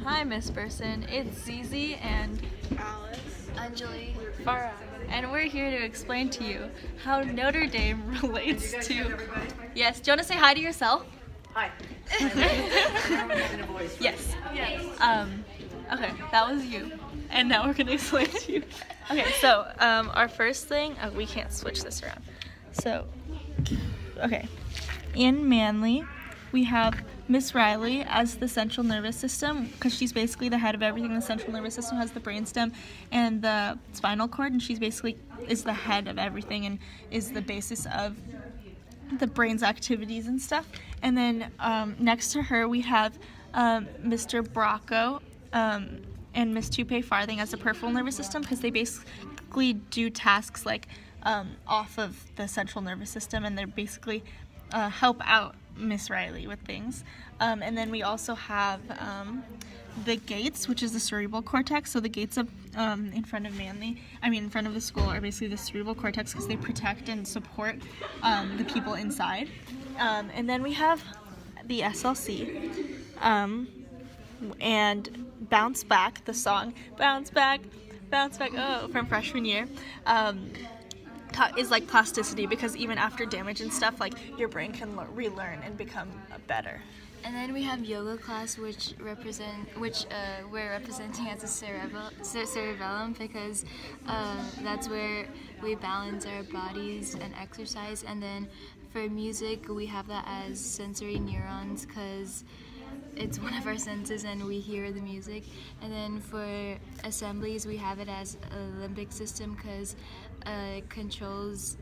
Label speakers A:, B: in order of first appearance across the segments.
A: Hi, Miss Person. It's Zizi and
B: Alice.
C: Anjali.
A: Farah, and we're here to explain to you how Notre Dame relates to. Yes, do you want to say hi to yourself?
B: Hi.
A: Yes. Okay, that was you, and now we're gonna explain to you. Okay, so our first thing. Oh, we can't switch this around. So, okay, in Manly, we have Miss Riley as the central nervous system because she's basically the head of everything. The central nervous system has the brainstem and the spinal cord, and she's basically is the head of everything and is the basis of the brain's activities and stuff. And then next to her we have Mr. Bracco and Miss Tupe Farthing as the peripheral nervous system because they basically do tasks like off of the central nervous system, and they're basically help out Miss Riley with things. And then we also have the gates, which is the cerebral cortex. So the gates of in front of in front of the school are basically the cerebral cortex because they protect and support the people inside. And then we have the SLC and Bounce Back, the song Bounce Back, oh, from freshman year. Is like plasticity because even after damage and stuff, like your brain can relearn and become better.
C: And then we have yoga class, which we're representing as a cerebellum because that's where we balance our bodies and exercise. And then for music, we have that as sensory neurons because it's one of our senses and we hear the music. And then for assemblies, we have it as a limbic system because it controls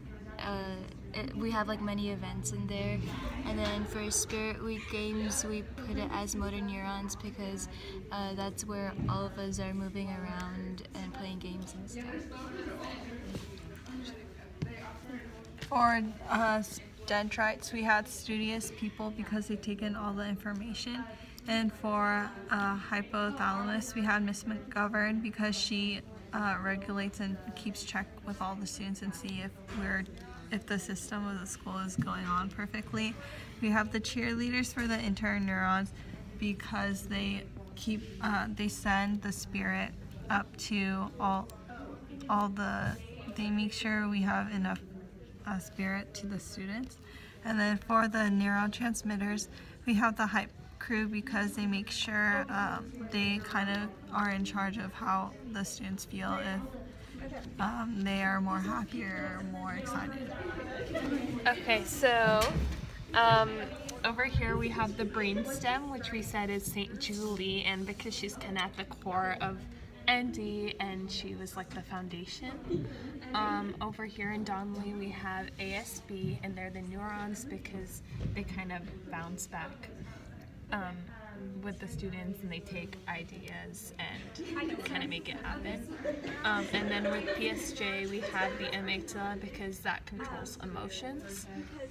C: we have like many events in there. And then for Spirit Week games, we put it as motor neurons because that's where all of us are moving around and playing games and stuff.
B: For dendrites, we had studious people because they take in all the information. And for hypothalamus, we had Miss McGovern because she regulates and keeps track with all the students and see if the system of the school is going on perfectly. We have the cheerleaders for the interneurons because they send the spirit up to they make sure we have enough spirit to the students. And then for the neurotransmitters, we have the hype crew because they make sure they kind of are in charge of how the students feel if they are more happier or more excited.
D: Okay, so over here we have the brainstem, which we said is St. Julie, and because she's kind of at the core of ND and she was like the foundation. Over here in Donnelly we have ASB, and they're the neurons because they kind of bounce back with the students and they take ideas and kind of make it happen. And then with PSJ we have the amygdala because that controls emotions,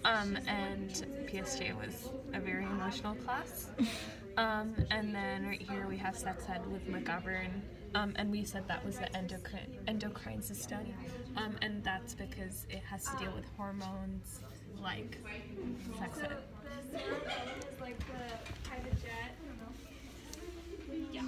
D: and PSJ was a very emotional class. And then right here we have sex ed with McGovern, and we said that was the endocrine system, and that's because it has to deal with hormones like sex ed.
E: Like the private jet. I don't know. Yeah.